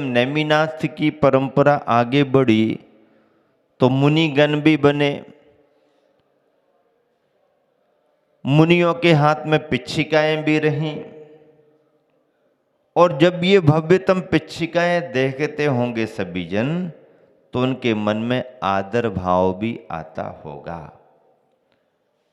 नेमिनाथ की परंपरा आगे बढ़ी तो मुनिगण भी बने। मुनियों के हाथ में पिच्छिकाएं भी रहीं, और जब ये भव्यतम पिच्छिकाएं देखते होंगे सभी जन, तो उनके मन में आदर भाव भी आता होगा।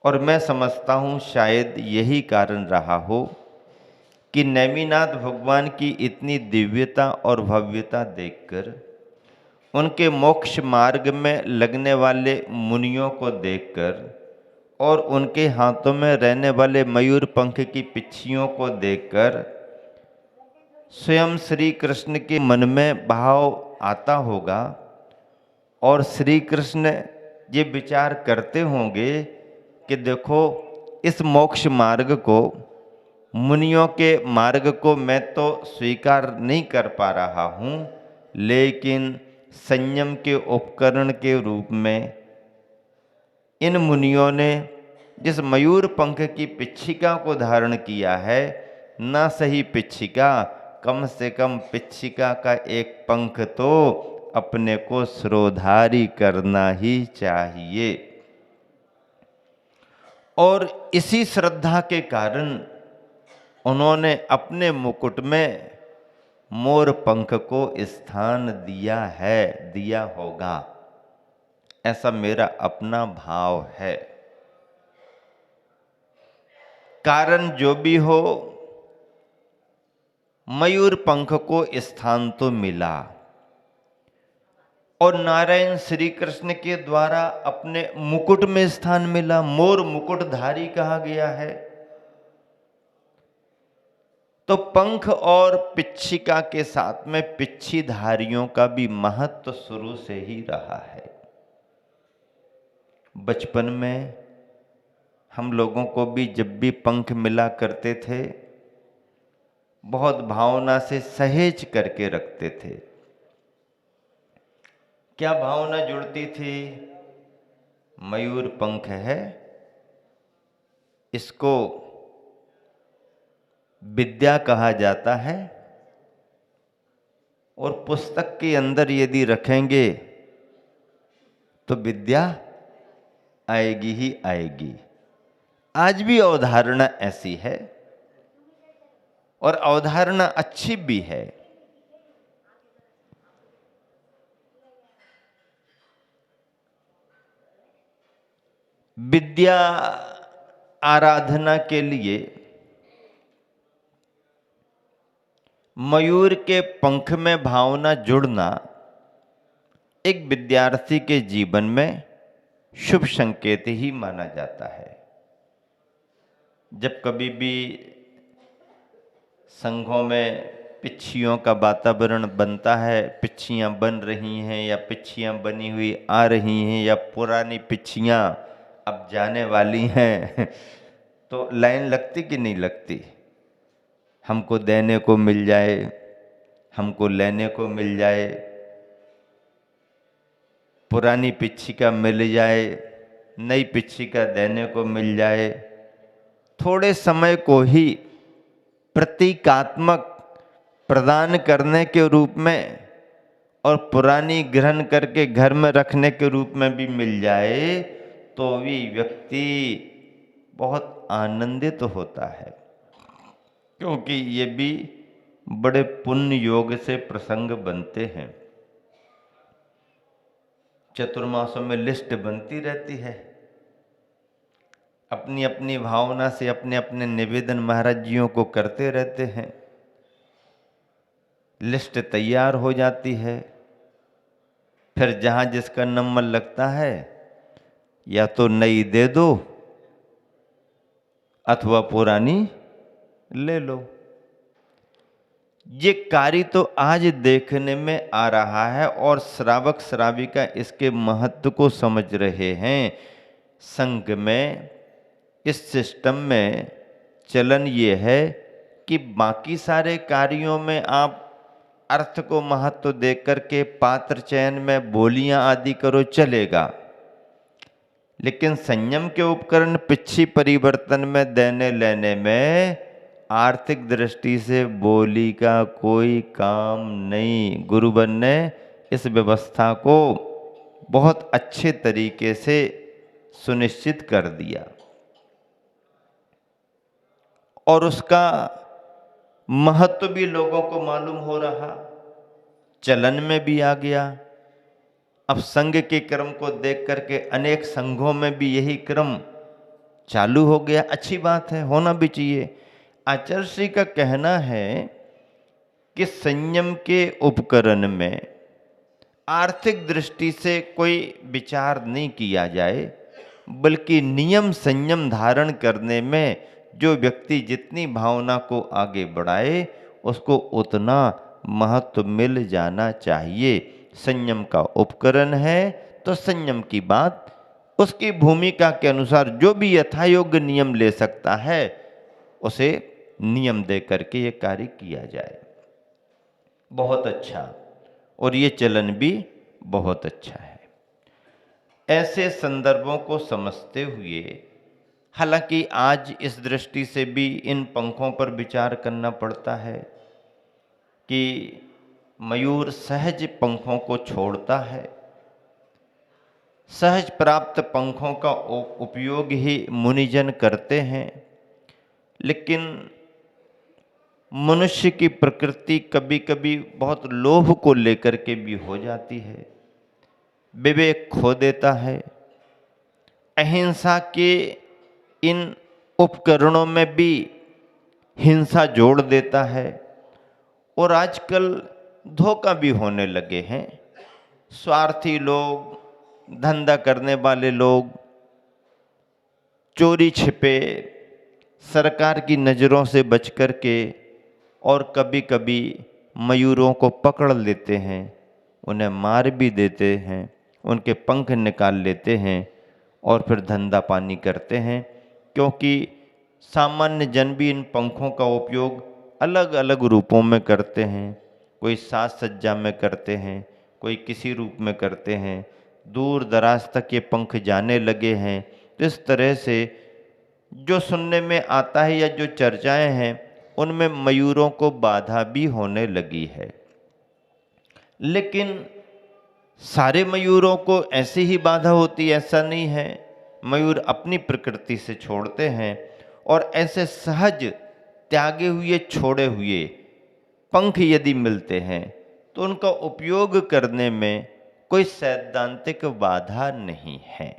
और मैं समझता हूं शायद यही कारण रहा हो कि नेमिनाथ भगवान की इतनी दिव्यता और भव्यता देखकर, उनके मोक्ष मार्ग में लगने वाले मुनियों को देखकर और उनके हाथों में रहने वाले मयूर पंख की पिच्छियों को देखकर स्वयं श्री कृष्ण के मन में भाव आता होगा, और श्री कृष्ण ये विचार करते होंगे कि देखो इस मोक्ष मार्ग को, मुनियों के मार्ग को मैं तो स्वीकार नहीं कर पा रहा हूँ, लेकिन संयम के उपकरण के रूप में इन मुनियों ने जिस मयूर पंख की पिच्छिका को धारण किया है, ना सही पिच्छिका, कम से कम पिच्छिका का एक पंख तो अपने को शिरोधारी करना ही चाहिए। और इसी श्रद्धा के कारण उन्होंने अपने मुकुट में मोर पंख को स्थान दिया है, दिया होगा, ऐसा मेरा अपना भाव है। कारण जो भी हो, मयूर पंख को स्थान तो मिला, और नारायण श्री कृष्ण के द्वारा अपने मुकुट में स्थान मिला। मोर मुकुटधारी कहा गया है, तो पंख और पिच्छिका के साथ में पिच्छीधारियों का भी महत्व शुरू से ही रहा है। बचपन में हम लोगों को भी जब भी पंख मिला करते थे, बहुत भावना से सहेज करके रखते थे। क्या भावना जुड़ती थी? मयूर पंख है, इसको विद्या कहा जाता है, और पुस्तक के अंदर यदि रखेंगे तो विद्या आएगी ही आएगी। आज भी अवधारणा ऐसी है, और अवधारणा अच्छी भी है। विद्या आराधना के लिए मयूर के पंख में भावना जुड़ना एक विद्यार्थी के जीवन में शुभ संकेत ही माना जाता है। जब कभी भी संघों में पिच्छियों का वातावरण बनता है, पिच्छियाँ बन रही हैं या पिच्छियाँ बनी हुई आ रही हैं या पुरानी पिच्छियाँ अब जाने वाली हैं, तो लाइन लगती कि नहीं लगती? हमको देने को मिल जाए, हमको लेने को मिल जाए, पुरानी पिच्छिका मिल जाए, नई पिच्छिका देने को मिल जाए। थोड़े समय को ही प्रतीकात्मक प्रदान करने के रूप में और पुरानी ग्रहण करके घर में रखने के रूप में भी मिल जाए, तो भी व्यक्ति बहुत आनंदित होता है, क्योंकि ये भी बड़े पुण्य योग से प्रसंग बनते हैं। चतुर्मासों में लिस्ट बनती रहती है, अपनी अपनी भावना से अपने अपने निवेदन महाराज जियों को करते रहते हैं। लिस्ट तैयार हो जाती है, फिर जहाँ जिसका नंबर लगता है, या तो नई दे दो अथवा पुरानी ले लो। ये कार्य तो आज देखने में आ रहा है, और श्रावक श्राविका इसके महत्व को समझ रहे हैं। संघ में, इस सिस्टम में चलन ये है कि बाकी सारे कार्यों में आप अर्थ को महत्व देकर के पात्र चयन में बोलियां आदि करो, चलेगा, लेकिन संयम के उपकरण पिच्छी परिवर्तन में, देने लेने में आर्थिक दृष्टि से बोली का कोई काम नहीं। गुरुवर ने इस व्यवस्था को बहुत अच्छे तरीके से सुनिश्चित कर दिया और उसका महत्व भी लोगों को मालूम हो रहा, चलन में भी आ गया। अब संघ के क्रम को देख करके अनेक संघों में भी यही क्रम चालू हो गया। अच्छी बात है, होना भी चाहिए। आचार्य श्री का कहना है कि संयम के उपकरण में आर्थिक दृष्टि से कोई विचार नहीं किया जाए, बल्कि नियम संयम धारण करने में जो व्यक्ति जितनी भावना को आगे बढ़ाए उसको उतना महत्व मिल जाना चाहिए। संयम का उपकरण है तो संयम की बात उसकी भूमिका के अनुसार जो भी यथायोग्य नियम ले सकता है उसे नियम दे करके ये कार्य किया जाए। बहुत अच्छा, और ये चलन भी बहुत अच्छा है। ऐसे संदर्भों को समझते हुए, हालांकि आज इस दृष्टि से भी इन पंखों पर विचार करना पड़ता है कि मयूर सहज पंखों को छोड़ता है, सहज प्राप्त पंखों का उपयोग ही मुनिजन करते हैं, लेकिन मनुष्य की प्रकृति कभी कभी बहुत लोभ को लेकर के भी हो जाती है, विवेक खो देता है, अहिंसा के इन उपकरणों में भी हिंसा जोड़ देता है और आजकल धोखा भी होने लगे हैं। स्वार्थी लोग, धंधा करने वाले लोग चोरी छिपे सरकार की नज़रों से बच कर के और कभी कभी मयूरों को पकड़ लेते हैं, उन्हें मार भी देते हैं, उनके पंख निकाल लेते हैं और फिर धंधा पानी करते हैं। क्योंकि सामान्य जन भी इन पंखों का उपयोग अलग अलग रूपों में करते हैं। कोई साज सज्जा में करते हैं, कोई किसी रूप में करते हैं, दूर दराज तक ये पंख जाने लगे हैं। तो इस तरह से जो सुनने में आता है या जो चर्चाएं हैं उनमें मयूरों को बाधा भी होने लगी है। लेकिन सारे मयूरों को ऐसी ही बाधा होती ऐसा नहीं है। मयूर अपनी प्रकृति से छोड़ते हैं और ऐसे सहज त्यागे हुए छोड़े हुए पंख यदि मिलते हैं तो उनका उपयोग करने में कोई सैद्धांतिक बाधा नहीं है,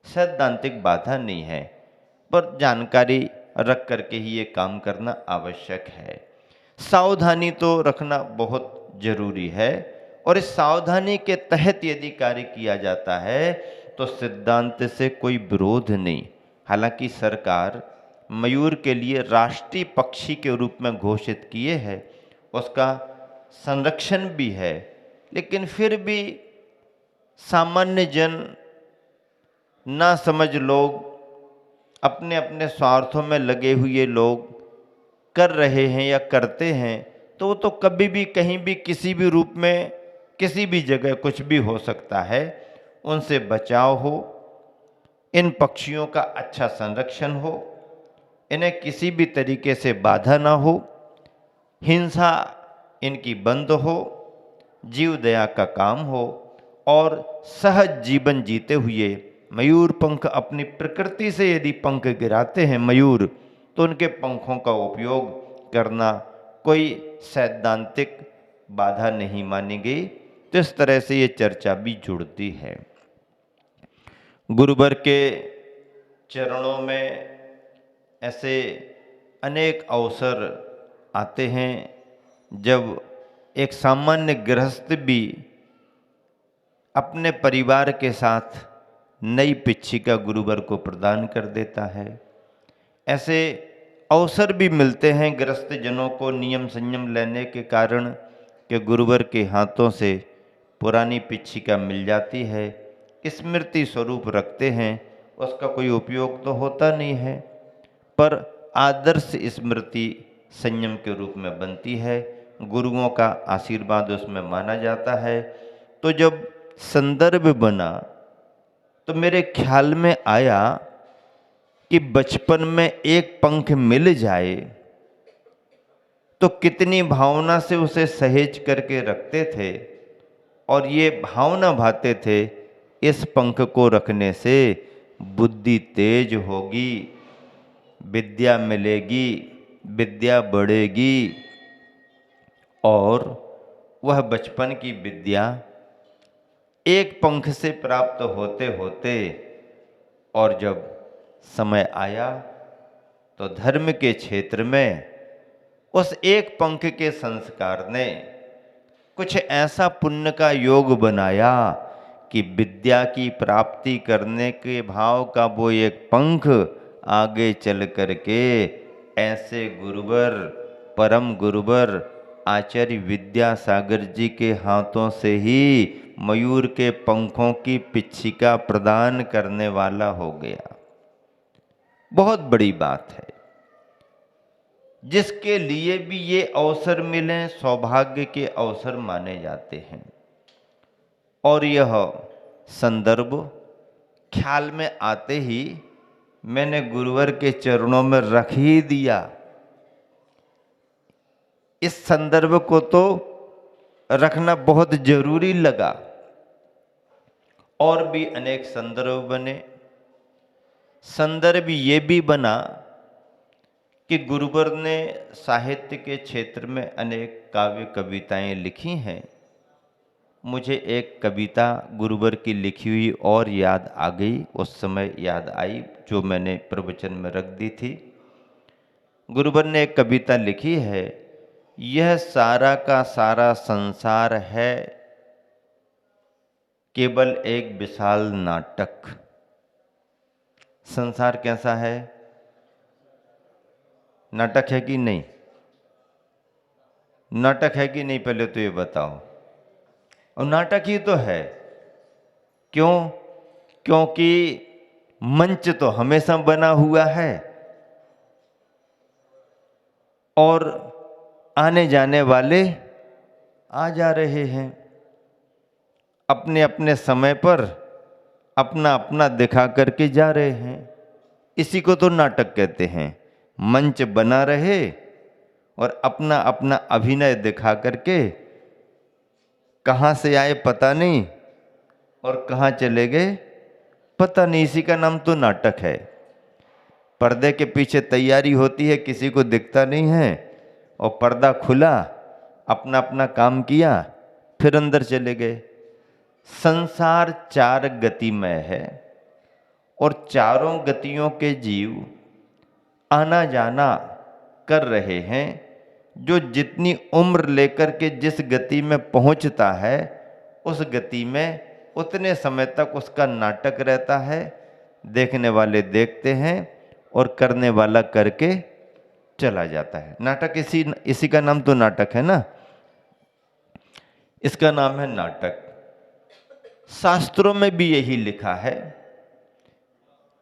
सैद्धांतिक बाधा नहीं है, पर जानकारी रख करके ही ये काम करना आवश्यक है। सावधानी तो रखना बहुत जरूरी है और इस सावधानी के तहत यदि कार्य किया जाता है तो सिद्धांत से कोई विरोध नहीं। हालांकि सरकार मयूर के लिए राष्ट्रीय पक्षी के रूप में घोषित किए है, उसका संरक्षण भी है, लेकिन फिर भी सामान्य जन, ना समझ लोग, अपने अपने स्वार्थों में लगे हुए लोग कर रहे हैं या करते हैं, तो वो तो कभी भी कहीं भी किसी भी रूप में किसी भी जगह कुछ भी हो सकता है। उनसे बचाव हो, इन पक्षियों का अच्छा संरक्षण हो, इन्हें किसी भी तरीके से बाधा ना हो, हिंसा इनकी बंद हो, जीव दया का काम हो और सहज जीवन जीते हुए मयूर पंख अपनी प्रकृति से यदि पंख गिराते हैं मयूर, तो उनके पंखों का उपयोग करना कोई सैद्धांतिक बाधा नहीं मानी गई। तो इस तरह से ये चर्चा भी जुड़ती है। गुरुवर के चरणों में ऐसे अनेक अवसर आते हैं जब एक सामान्य गृहस्थ भी अपने परिवार के साथ नई पिच्छिका गुरुवर को प्रदान कर देता है। ऐसे अवसर भी मिलते हैं गृहस्थ जनों को नियम संयम लेने के कारण कि गुरुवर के हाथों से पुरानी पिच्छिका मिल जाती है, स्मृति स्वरूप रखते हैं, उसका कोई उपयोग तो होता नहीं है, पर आदर्श स्मृति संयम के रूप में बनती है, गुरुओं का आशीर्वाद उसमें माना जाता है। तो जब संदर्भ बना तो मेरे ख्याल में आया कि बचपन में एक पंख मिल जाए तो कितनी भावना से उसे सहेज करके रखते थे और ये भावना भाते थे इस पंख को रखने से बुद्धि तेज होगी, विद्या मिलेगी, विद्या बढ़ेगी और वह बचपन की विद्या एक पंख से प्राप्त होते होते और जब समय आया तो धर्म के क्षेत्र में उस एक पंख के संस्कार ने कुछ ऐसा पुण्य का योग बनाया कि विद्या की प्राप्ति करने के भाव का वो एक पंख आगे चल करके ऐसे गुरुवर, परम गुरुवर आचार्य विद्यासागर जी के हाथों से ही मयूर के पंखों की पिच्छिका प्रदान करने वाला हो गया। बहुत बड़ी बात है। जिसके लिए भी ये अवसर मिले सौभाग्य के अवसर माने जाते हैं। और यह संदर्भ ख्याल में आते ही मैंने गुरुवर के चरणों में रख ही दिया। इस संदर्भ को तो रखना बहुत जरूरी लगा। और भी अनेक संदर्भ बने। संदर्भ ये भी बना कि गुरुवर ने साहित्य के क्षेत्र में अनेक काव्य कविताएं लिखी हैं। मुझे एक कविता गुरुवर की लिखी हुई और याद आ गई, उस समय याद आई, जो मैंने प्रवचन में रख दी थी। गुरुवर ने एक कविता लिखी है, यह सारा का सारा संसार है केवल एक विशाल नाटक। संसार कैसा है? नाटक है कि नहीं? नाटक है कि नहीं, पहले तो ये बताओ। और नाटक ही तो है। क्यों? क्योंकि मंच तो हमेशा बना हुआ है और आने जाने वाले आ जा रहे हैं अपने अपने समय पर, अपना अपना दिखा करके जा रहे हैं। इसी को तो नाटक कहते हैं। मंच बना रहे और अपना अपना अभिनय दिखा करके कहाँ से आए पता नहीं और कहाँ चले गए पता नहीं। इसी का नाम तो नाटक है। पर्दे के पीछे तैयारी होती है, किसी को दिखता नहीं है, और पर्दा खुला, अपना अपना काम किया, फिर अंदर चले गए। संसार चार गतिमय है और चारों गतियों के जीव आना जाना कर रहे हैं। जो जितनी उम्र लेकर के जिस गति में पहुंचता है, उस गति में उतने समय तक उसका नाटक रहता है। देखने वाले देखते हैं और करने वाला करके चला जाता है। नाटक इसी का नाम तो नाटक है ना। इसका नाम है नाटक। शास्त्रों में भी यही लिखा है।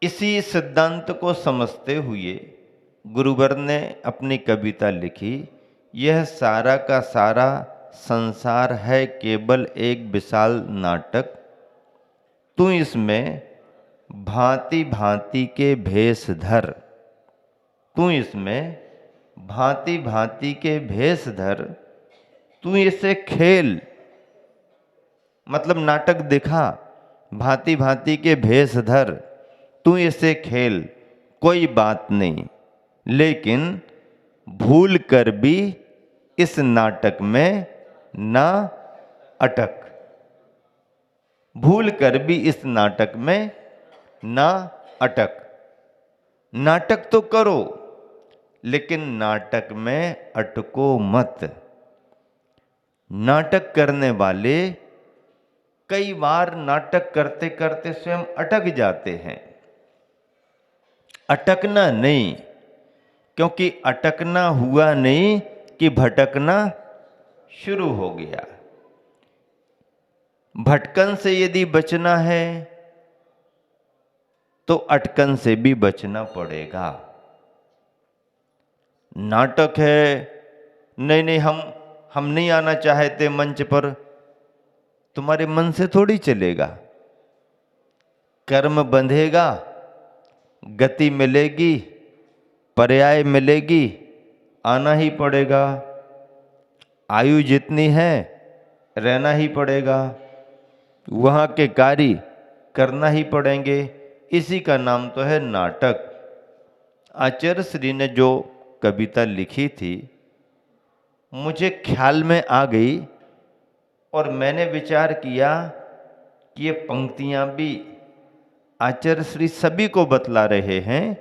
इसी सिद्धांत को समझते हुए गुरुवर ने अपनी कविता लिखी, यह सारा का सारा संसार है केवल एक विशाल नाटक। तू इसमें भांति भांति के भेष धर। तू इसमें भांति भांति के भेष धर। तू इसे खेल, मतलब नाटक दिखा, भांति भांति के भेष धर, तू इसे खेल, कोई बात नहीं, लेकिन भूल कर भी इस नाटक में ना अटक। भूल कर भी इस नाटक में ना अटक। नाटक तो करो लेकिन नाटक में अटको मत। नाटक करने वाले कई बार नाटक करते करते स्वयं अटक जाते हैं। अटकना नहीं, क्योंकि अटकना हुआ नहीं कि भटकना शुरू हो गया। भटकन से यदि बचना है तो अटकन से भी बचना पड़ेगा। नाटक है, नहीं नहीं हम नहीं आना चाहते मंच पर, तुम्हारे मन से थोड़ी चलेगा। कर्म बंधेगा, गति मिलेगी, पर्याय मिलेगी, आना ही पड़ेगा, आयु जितनी है रहना ही पड़ेगा, वहाँ के कार्य करना ही पड़ेंगे। इसी का नाम तो है नाटक। आचार्य श्री ने जो कविता लिखी थी मुझे ख्याल में आ गई और मैंने विचार किया कि ये पंक्तियाँ भी आचार्य श्री सभी को बतला रहे हैं,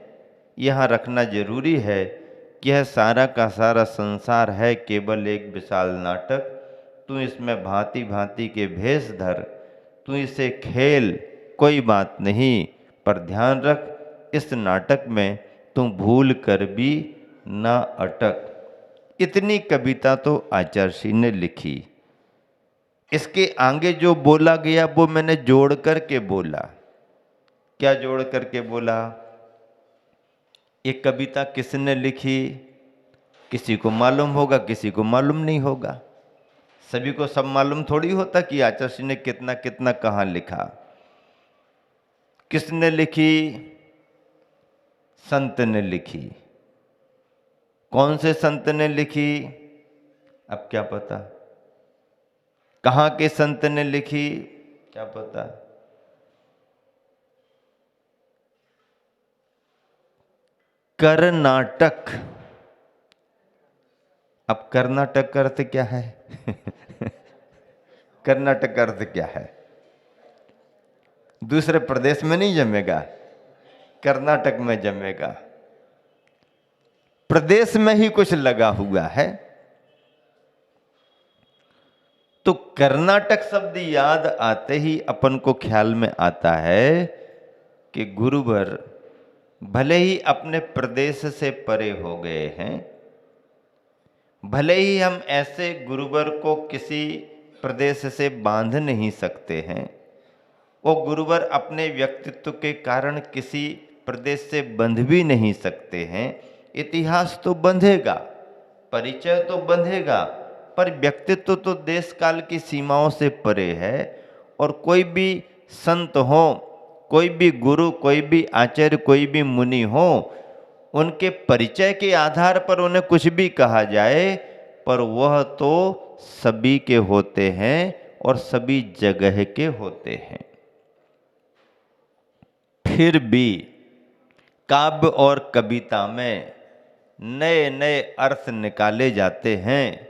यहाँ रखना जरूरी है कि यह सारा का सारा संसार है केवल एक विशाल नाटक। तू इसमें भांति भांति के भेष धर, तू इसे खेल, कोई बात नहीं, पर ध्यान रख इस नाटक में तू भूल कर भी ना अटक। इतनी कविता तो आचार्य श्री ने लिखी। इसके आगे जो बोला गया वो मैंने जोड़ करके बोला। क्या जोड़ करके बोला? ये कविता किसने लिखी? किसी को मालूम होगा, किसी को मालूम नहीं होगा। सभी को सब मालूम थोड़ी होता कि आचार्य श्री ने कितना कितना कहाँ लिखा। किसने लिखी? संत ने लिखी। कौन से संत ने लिखी? अब क्या पता। कहाँ के संत ने लिखी? क्या पता। कर्नाटक। अब कर्नाटक का अर्थ क्या है? कर्नाटक का अर्थ क्या है? दूसरे प्रदेश में नहीं जमेगा, कर्नाटक में जमेगा। प्रदेश में ही कुछ लगा हुआ है। तो कर्नाटक शब्द याद आते ही अपन को ख्याल में आता है कि गुरुवर भले ही अपने प्रदेश से परे हो गए हैं, भले ही हम ऐसे गुरुवर को किसी प्रदेश से बांध नहीं सकते हैं, वो गुरुवर अपने व्यक्तित्व के कारण किसी प्रदेश से बंध भी नहीं सकते हैं। इतिहास तो बंधेगा, परिचय तो बंधेगा, पर व्यक्तित्व तो देश काल की सीमाओं से परे है। और कोई भी संत हो, कोई भी गुरु, कोई भी आचार्य, कोई भी मुनि हो, उनके परिचय के आधार पर उन्हें कुछ भी कहा जाए, पर वह तो सभी के होते हैं और सभी जगह के होते हैं। फिर भी काव्य और कविता में नए नए अर्थ निकाले जाते हैं।